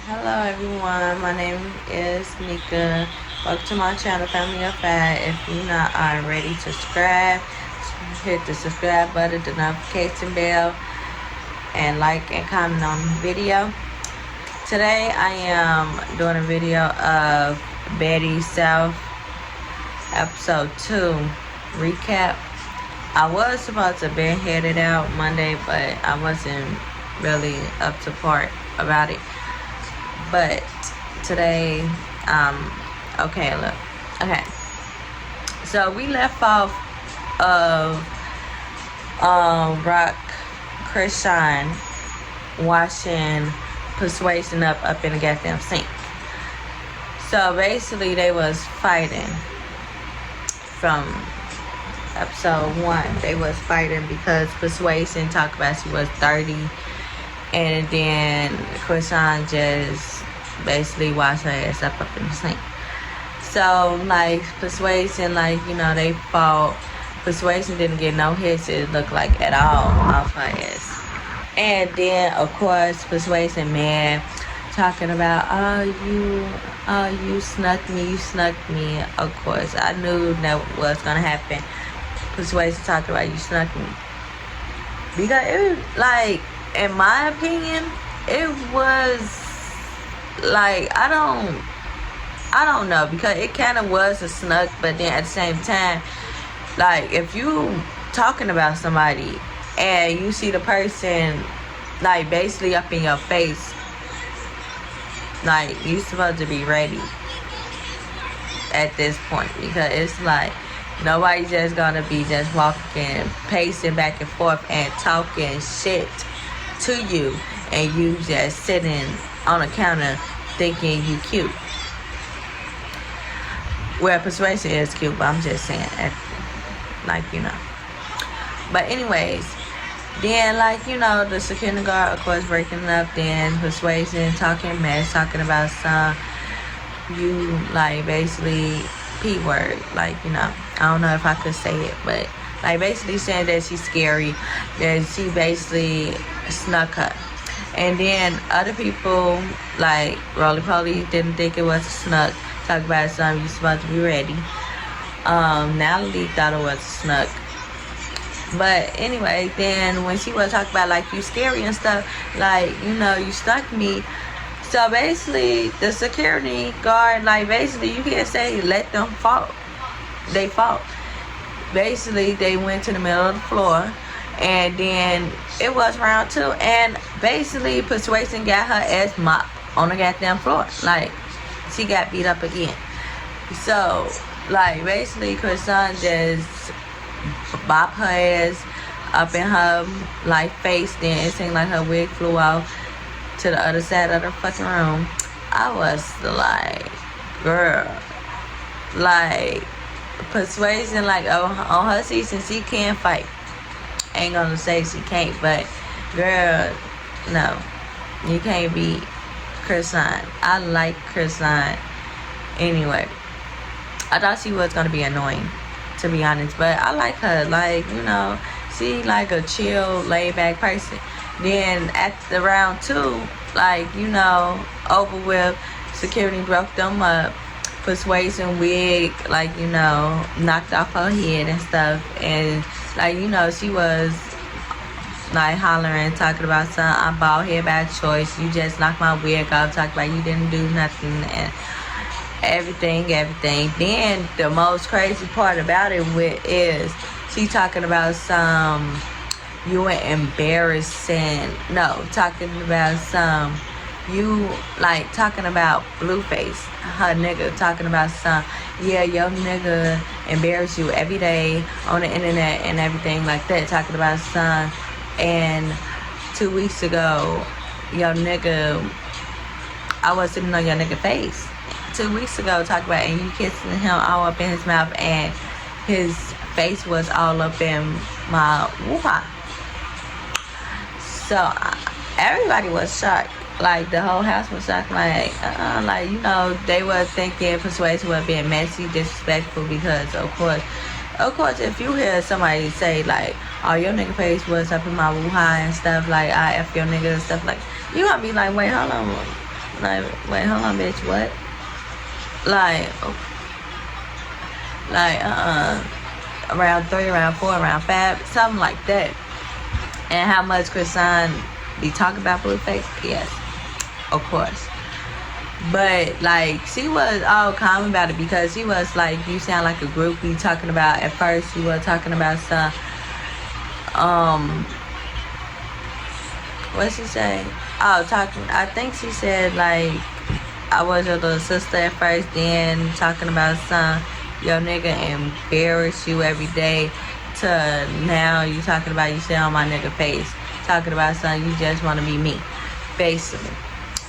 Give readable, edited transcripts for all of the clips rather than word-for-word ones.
Hello everyone, my name is Mika. Welcome to my channel, Family of Fat. If you're not already subscribed, hit the subscribe button, the notification bell, and like and comment on the video. Today I am doing a video of Baddie South episode 2 recap. I was supposed to be headed out Monday, but I wasn't really up to part about it. But today, okay, look. Okay. So we left off of Rock Krishan washing Persuasion up in the goddamn sink. So basically they was fighting from episode 1. They was fighting because Persuasion talked about she was 30. And then Krishan just basically washed her ass up in the sink. So, like, Persuasion, they fought. Persuasion didn't get no hits, it looked like, at all off her ass. And then, of course, Persuasion mad, talking about, you snuck me. Of course, I knew that was going to happen. Persuasion talking about, you snuck me. Because it was, like, in my opinion, it was like I don't know, because it kind of was a snuck, but then at the same time, like if you talking about somebody and you see the person like basically up in your face, like you supposed to be ready at this point, because it's like nobody's just gonna be just walking, pacing back and forth and talking shit to you, and you just sitting on the counter thinking you cute. Well, Persuasion is cute, but I'm just saying, But anyways, then the security guard, of course, breaking up. Then Persuasion talking mess, talking about some you basically P word, I don't know if I could say it, but basically saying that she's scary, that she basically snuck her. And then other people, like Roly Poly, didn't think it was a snuck. Talk about something, you supposed to be ready. Natalie thought it was a snuck. But anyway, then when she was talking about you scary and stuff, you snuck me. So basically the security guard, basically you can't say let them fall. They fought. Basically they went to the middle of the floor, and then it was round 2, and basically Persuasion got her ass mopped on the goddamn floor. She got beat up again. So basically Krishan just bopped her ass up in her face. Then it seemed like her wig flew off to the other side of the fucking room. I was girl, Persuasion on her season, she can fight. Ain't gonna say she can't, but girl, no, you can't beat Krishan. I like Krishan anyway. I thought she was gonna be annoying, to be honest, but I like her. She a chill, laid back person. Then at the round 2, over with, security broke them up. Persuasion wig, knocked off her head and stuff, and she was hollering, talking about something. I'm bald head by choice. You just knocked my wig off. Talking about you didn't do nothing and everything. Then the most crazy part about it is she talking about some you were embarrassing. No, talking about some. You talking about Blueface, her nigga, talking about some, yeah, your nigga embarrass you every day on the internet and everything like that, talking about some. And 2 weeks ago, your nigga, I was sitting on your nigga face 2 weeks ago, talking about, and you kissing him all up in his mouth, and his face was all up in my woo-ha. So everybody was shocked. The whole house was shocked. They were thinking Persuasion was being messy, disrespectful, because of course, if you hear somebody say oh, your nigga face was up in my woo-ha and stuff, I F your nigga and stuff, you gonna be wait, hold on, Like, wait, hold on, bitch, what? Like, around 3, around 4, around 5, something like that. And how much Krishan be talking about Blueface? Yes, of course. But like, she was all calm about it because she was like, you sound like a groupie talking about. At first, she was talking about some. What she say? Oh, talking. I think she said like, I was your little sister at first. Then talking about some, your nigga embarrass you every day. To now you talking about you sit on my nigga face. Talking about something you just want to be me. Basically,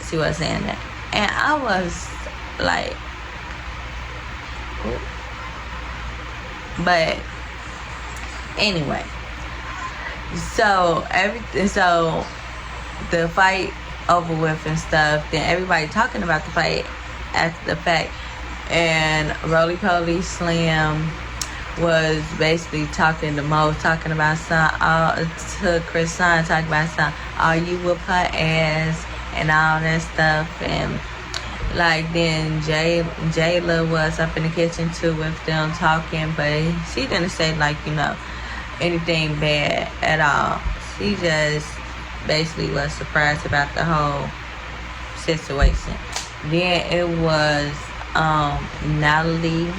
she was saying that. And I was like, ooh. But anyway, so the fight over with and stuff. Then everybody talking about the fight after the fact, and Roly Poly Slim was basically talking the most, talking about some to Krishan, talking about some, oh, you whip her ass and all that stuff. And like, then Jayla was up in the kitchen too with them talking, but she didn't say like, anything bad at all. She just basically was surprised about the whole situation. Then it was Natalie,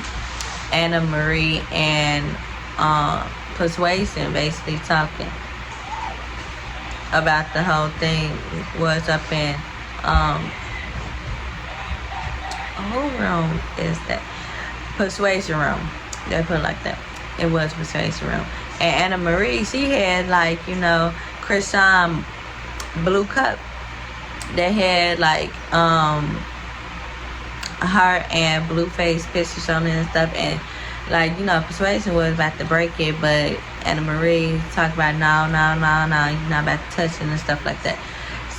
Anna Marie, and Persuasion basically talking about the whole thing. Was up in who room is that? Persuasion room. They put it like that. It was Persuasion room. And Anna Marie, she had like, Krishan blue cup that had like her and Blueface pictures on it and stuff, and like, Persuasion was about to break it, but Anna Marie talked about no, you're not about to touch it and stuff like that.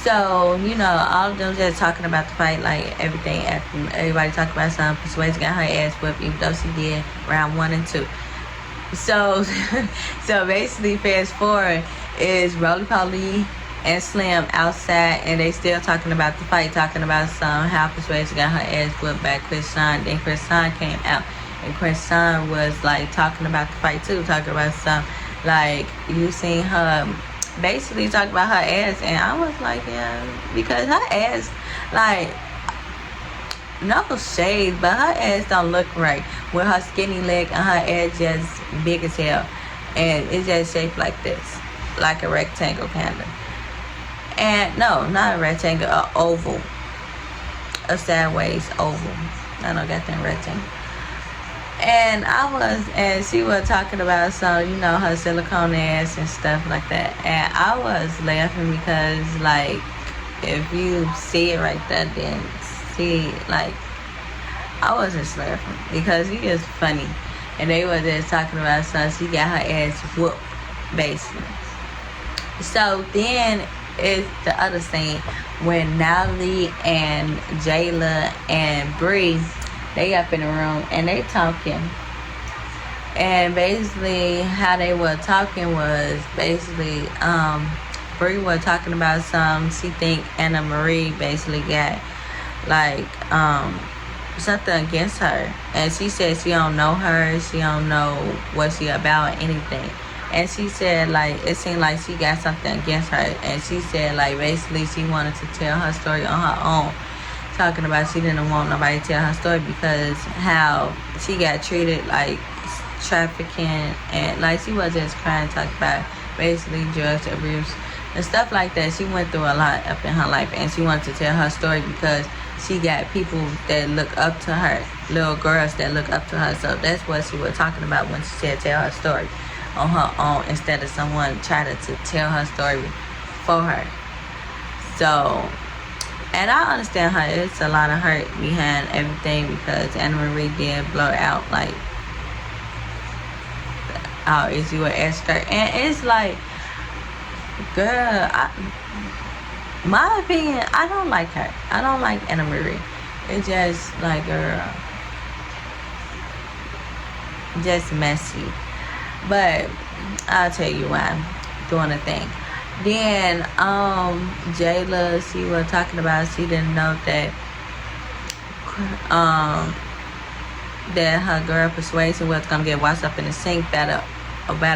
So, all of them just talking about the fight, like everything. Everybody talking about something. Persuasion got her ass whipped, even though she did round 1 and 2. So, so basically, fast forward is Roly Poly and Slim outside, and they still talking about the fight, talking about how Persuasion got her ass whipped by Krishan. Then Krishan came out, and Krishan was like talking about the fight too, talking about some like, you seen her basically talk about her ass, and I was like, yeah, because her ass, like, no shade, but her ass don't look right with her skinny leg and her ass just big as hell, and it's just shaped like this, like a rectangle kind of. And no, not a rectangle, a oval, a sideways oval. I don't got that rectangle. And she was talking about her silicone ass and stuff like that. And I was laughing because, like, if you see it right there, then see, like, I was just laughing because he is funny. And they were just talking about she got her ass whooped, basically. So then it's the other scene when Natalie and Jayla and Bree, they up in the room and they talking. And basically how they were talking was basically Bree was talking about she think Anna Marie basically got like something against her, and she said she don't know her, she don't know what she about or anything. And she said like it seemed like she got something against her, and she said like basically she wanted to tell her story on her own, talking about she didn't want nobody to tell her story because how she got treated like trafficking, and like she was just crying, talking about basically drugs abuse and stuff like that. She went through a lot up in her life, and she wanted to tell her story because she got people that look up to her, little girls that look up to her. So that's what she was talking about when she said tell her story on her own instead of someone trying to tell her story for her. So, and I understand her, it's a lot of hurt behind everything because Anna Marie did blow out like, oh, is you an escort? And it's like, girl, my opinion, I don't like her. I don't like Anna Marie. It's just like, girl, just messy. But I'll tell you why. Doing a thing. Then Jayla, she was talking about she didn't know um that her girl Persuasion was gonna get washed up in the sink about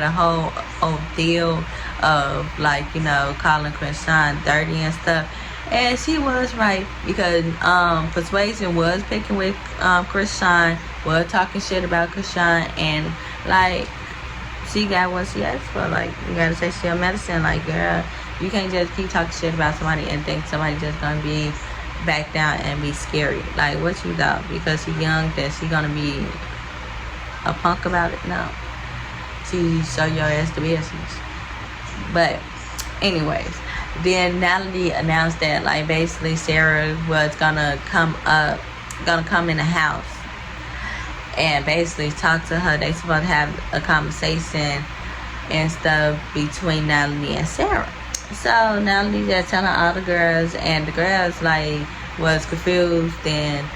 a whole deal of like, you know, calling Krishan dirty and stuff. And she was right, because Persuasion was picking with Krishan, was talking shit about Krishan, and like she got what she asked for. Like, you gotta take your medicine. Like, girl, you can't just keep talking shit about somebody and think somebody just gonna be back down and be scary. Like, what you thought because she young that she gonna be a punk about it? No, she show your ass the business. But anyways, then Natalie announced that like basically Sarah was gonna come in the house and basically talk to her. They supposed to have a conversation and stuff between Natalie and Sarah. So Natalie just telling all the girls, and the girls like was confused, and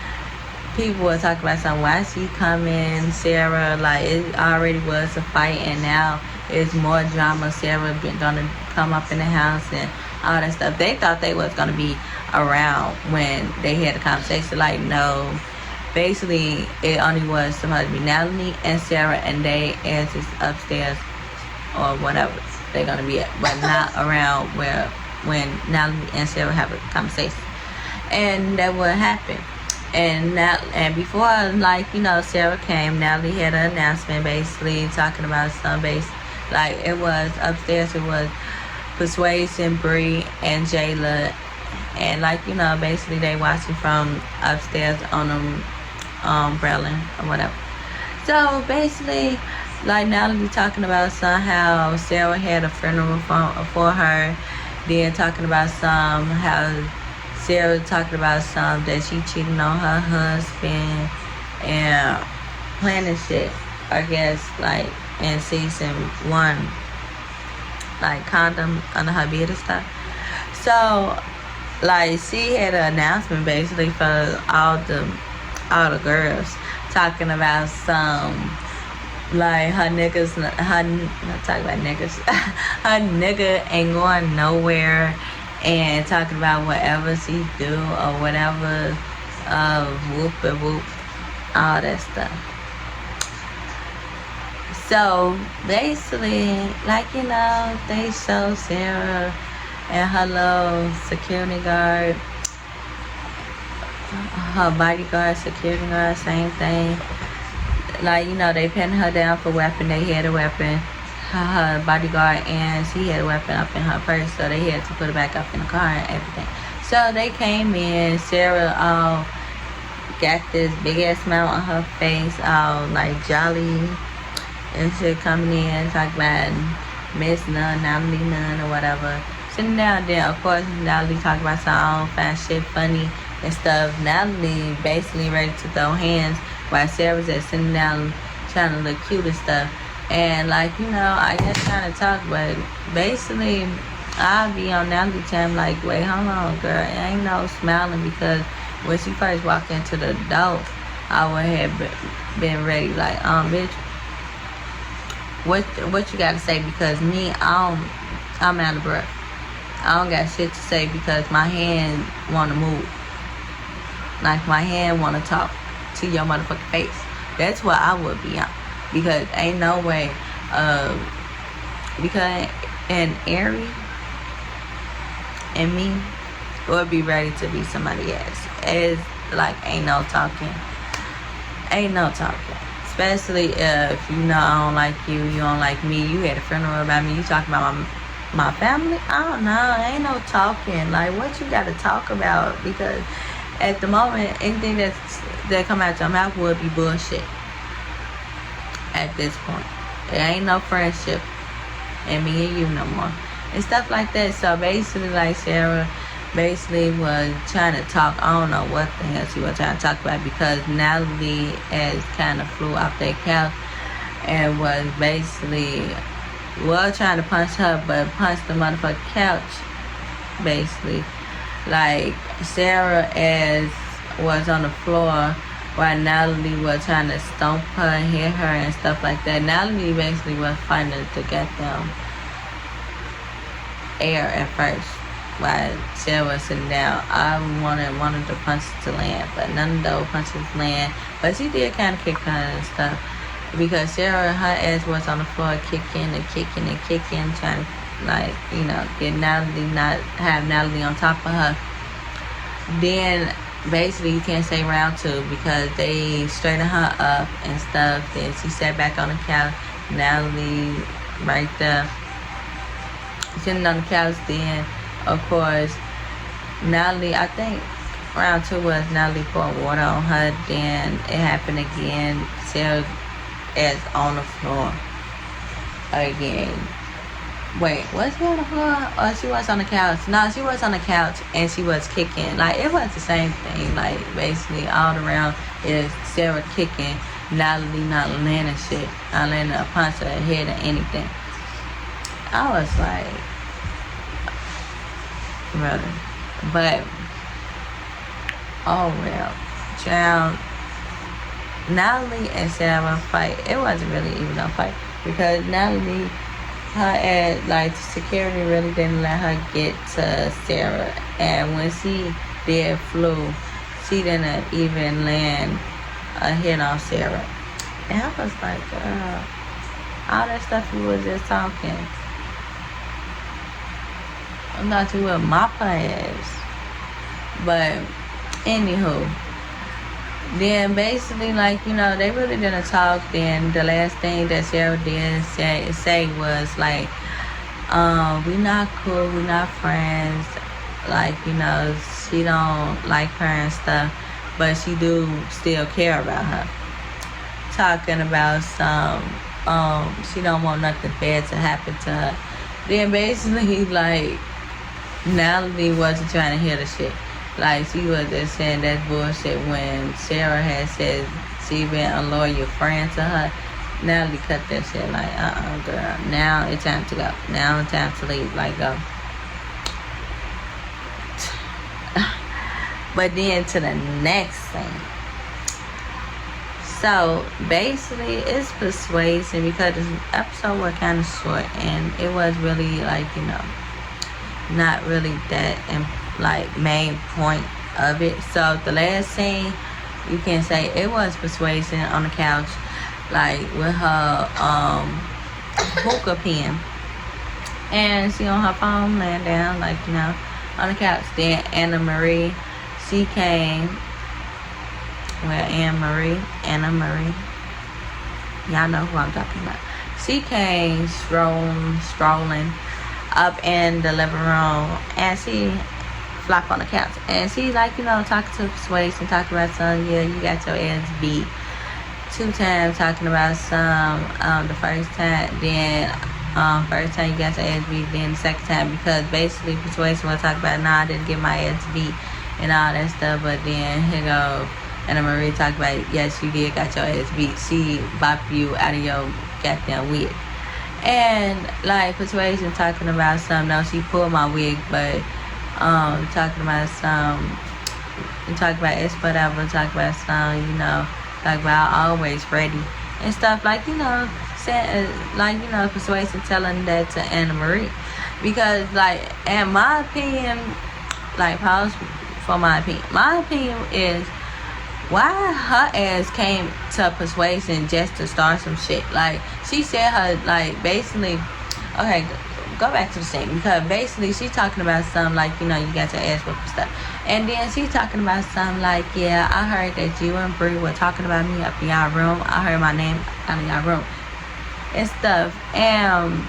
people were talking about something. Why she coming, Sarah? Like, it already was a fight, and now it's more drama. Sarah gonna come up in the house and all that stuff. They thought they was gonna be around when they had the conversation. Like, no. Basically, it only was supposed to be Natalie and Sarah, and they asses upstairs or whatever they're gonna be at, but not around when Natalie and Sarah have a conversation. And that would happen. And before, like, you know, Sarah came, Natalie had an announcement basically talking about some like it was upstairs. It was Persuasion, Bree, and Jayla, and like, you know, basically they watching from upstairs on them umbrella or whatever. So basically, like, Natalie talking about somehow Sarah had a funeral for her. Then talking about how Sarah talking about that she cheating on her husband and planning shit, I guess, like in season 1, like condom under her bed and stuff. So like she had an announcement basically for all the girls, talking about like her niggas, not talking about niggas, her nigga ain't going nowhere, and talking about whatever she do or whatever, whoop and whoop, all that stuff. So basically, like, you know, they show Sarah and her little security guard, her bodyguard, security guard, same thing. Like, you know, they pinned her down for weapon. They had a weapon, her bodyguard, and she had a weapon up in her purse, so they had to put it back up in the car and everything. So they came in. Sarah got this big ass smile on her face, all like jolly and shit, coming in, talking about Miss None, Natalie None, or whatever. Sitting down there, of course, Natalie talking about some find shit funny and stuff. Natalie basically ready to throw hands, while Sarah's just sitting down trying to look cute and stuff. And like, you know, I guess trying to talk, but basically I'll be on Natalie time like, wait, hold on, girl, it ain't no smiling, because when she first walked into the door, I would have been ready, like, bitch, what you gotta say? Because me, I'm out of breath. I don't got shit to say because my hand wanna move. Like, my hand wanna talk to your motherfucking face. That's what I would be on. Because ain't no way, because an Ari and me would be ready to be somebody else. It's like, ain't no talking. Especially if, you know, I don't like you, you don't like me, you had a funeral about me, you talking about my family. I don't know, ain't no talking. Like, what you gotta talk about? Because at the moment, anything that come out your mouth would be bullshit. At this point, there ain't no friendship and me and you no more and stuff like that. So basically, like, Sarah basically was trying to talk. I don't know what the hell she was trying to talk about, because Natalie has kind of flew off that couch and was basically trying to punch her, but punched the motherfucking couch. Basically, like, Sarah was on the floor while Natalie was trying to stomp her and hit her and stuff like that. Natalie basically was fighting to get them air at first while Sarah was sitting down. I wanted one of the punches to land, but none of those punches land. But she did kind of kick her and stuff because Sarah, her ass was on the floor kicking and kicking and kicking, trying to like, you know, get Natalie, not have Natalie on top of her. Then basically you can't say round two because they straightened her up and stuff. Then she sat back on the couch. Natalie right there sitting on the couch. Then of course Natalie, I think round two was Natalie poured water on her. Then it happened again. Sarah is on the floor again. Wait, was she on the floor or she was on the couch? No, she was on the couch and she was kicking. Like, it was the same thing. Like, basically all around is Sarah kicking, Natalie not landing shit, not landing a punch to her head or anything. I was like, brother. But, oh well. Child, Natalie and Sarah fight. It wasn't really even a fight because Natalie, her ass, like, security really didn't let her get to Sarah. And when she did flew, she didn't even land a hit on Sarah. And I was like, girl, all that stuff you was just talking, I thought you would mop her ass. But, anywho, then basically, like, you know, they really didn't talk. Then the last thing that Sarah did say was like, we not cool, we not friends. Like, you know, she don't like her and stuff, but she do still care about her. Talking about some, she don't want nothing bad to happen to her. Then basically, like, Natalie wasn't trying to hear the shit. Like, she was just saying that bullshit when Sarah had said she been a loyal friend to her. Natalie cut that shit like, girl. Now it's time to go. Now it's time to leave. Like, go. But then to the next thing. So, basically, it's persuasion because the episode was kind of short. And it was really, like, you know, not really that like main point of it. So the last scene, you can say it was persuasion on the couch, like with her hookah pen, and she on her phone laying down, like, you know, on the couch. Then Anna Marie, she came. Well, Anna Marie, y'all know who I'm talking about. She came strolling up in the living room, and she flop on the couch, and she, like, you know, talking to Persuasion, talking about some, yeah, you got your ass beat 2 times, talking about some, the first time, then first time you got your ass beat, then the second time, because basically Persuasion was talking about, nah, I didn't get my ass beat and all that stuff. But then here go Anna Marie talk about, yes, you did got your ass beat. She bopped you out of your goddamn wig. And like Persuasion talking about some, no, she pulled my wig, but talking about some, talk about it's whatever, talk about some, you know, talk about always ready and stuff, like, you know, saying, like, you know, Persuasion telling that to Anna Marie, because, like, in my opinion, like, pause for my opinion is, why her ass came to Persuasion just to start some shit? Like, she said her, like, basically, okay, go back to the scene, because basically she talking about something like, you know, you got your ass whooped and stuff, and then she talking about something like, yeah, I heard that you and Bree were talking about me up in y'all room. I heard my name out in y'all room and stuff, and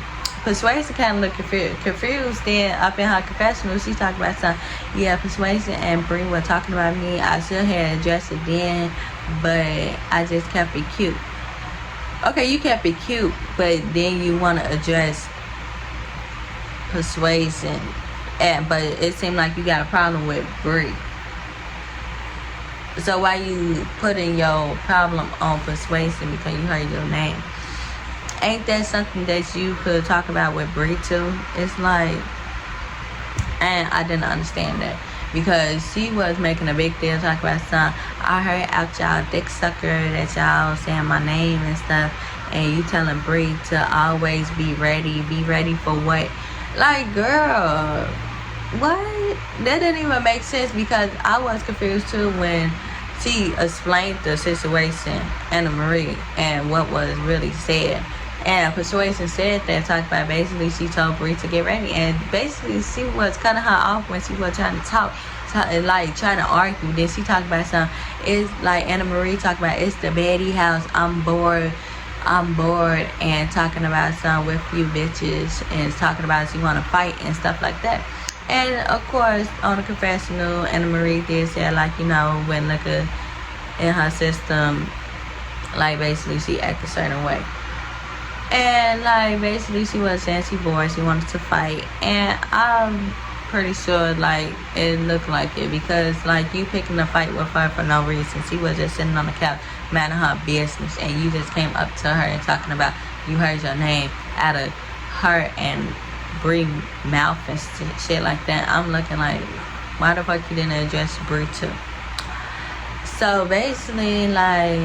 Persuasion kind of looked confused. Then up in her confessional, she talked about something, yeah, Persuasion and Bree were talking about me. I should have addressed it then, but I just kept it cute. Okay, you kept it cute, but then you want to address Persuasion, but it seemed like you got a problem with Bree. So why you putting your problem on Persuasion because you heard your name? Ain't that something that you could talk about with Bree too? It's like, and I didn't understand that, because she was making a big deal talking about something. I heard out y'all dick sucker that y'all saying my name and stuff, and you telling Bree to always be ready for what? Like, girl, what? That didn't even make sense because I was confused too when she explained the situation, Anna Marie, and what was really said. And Persuasion said that, talked about basically she told Bree to get ready. And basically she was cutting her off when she was trying to talk, like trying to argue. Then she talked about something. It's like Anna Marie talked about, it's the Baddie House. I'm bored, and talking about something with few bitches, and talking about she want to fight and stuff like that. And of course, on the confessional, Anna Marie did say, like, you know, when liquor in her system, like basically she acted a certain way. And like basically she was saying she bored, she wanted to fight. And I'm pretty sure like it looked like it, because like you picking a fight with her for no reason. She was just sitting on the couch minding her business, and you just came up to her and talking about you heard your name out of her and Bree mouth and shit like that. I'm looking like, why the fuck you didn't address Bree too? So basically, like,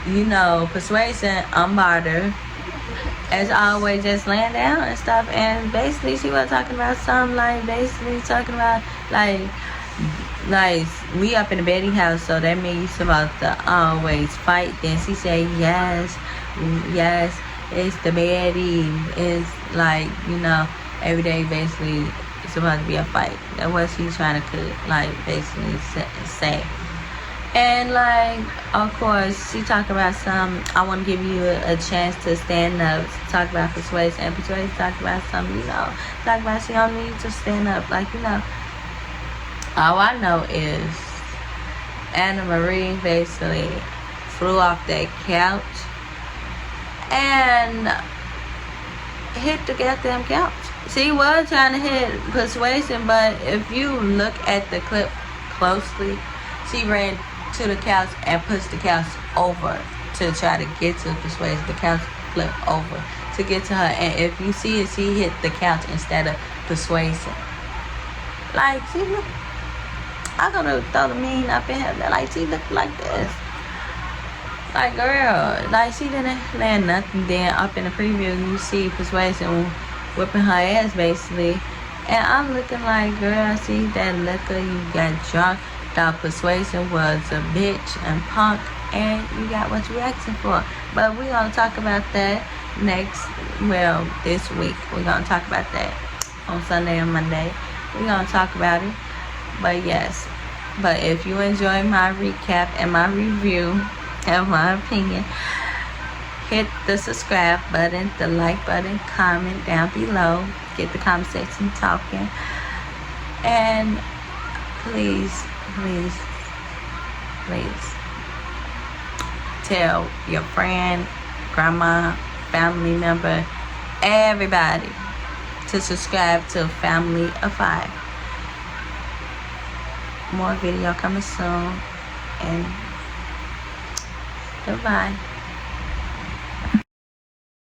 you know, Persuasion unbarred her, as always, just laying down and stuff. And basically she was talking about something, like basically talking about like we up in the Baddie house, so that means you supposed to always fight. Then she said yes, it's the Baddie. It's like, you know, every day basically it's supposed to be a fight. That's what she's trying to like basically say. And like, of course, she talked about some, I want to give you a chance to stand up. Talk about Persuasion, and Persuasion talked about something, you know, talk about she don't need to stand up. Like, you know, all I know is Anna Marie basically flew off that couch and hit the goddamn couch. She was trying to hit Persuasion, but if you look at the clip closely, she ran to the couch and pushed the couch over to try to get to Persuasion. The couch flipped over to get to her, and if you see it, she hit the couch instead of Persuasion. Like, she looked, I could have thrown a mean up in her. Like, she looked like this. Like, girl, like she didn't land nothing. Then up in the preview, you see Persuasion whipping her ass basically, and I'm looking like, girl, see that liquor, you got drunk. Thought Persuasion was a bitch and punk, and you got what you asking for. But we're gonna talk about that this week. We're gonna talk about that on Sunday and Monday. We're gonna talk about it. But yes, but if you enjoy my recap and my review and my opinion, hit the subscribe button, the like button, comment down below, get the comment section talking, and please tell your friend, grandma, family member, everybody to subscribe to Family of 5. More video coming soon, and goodbye.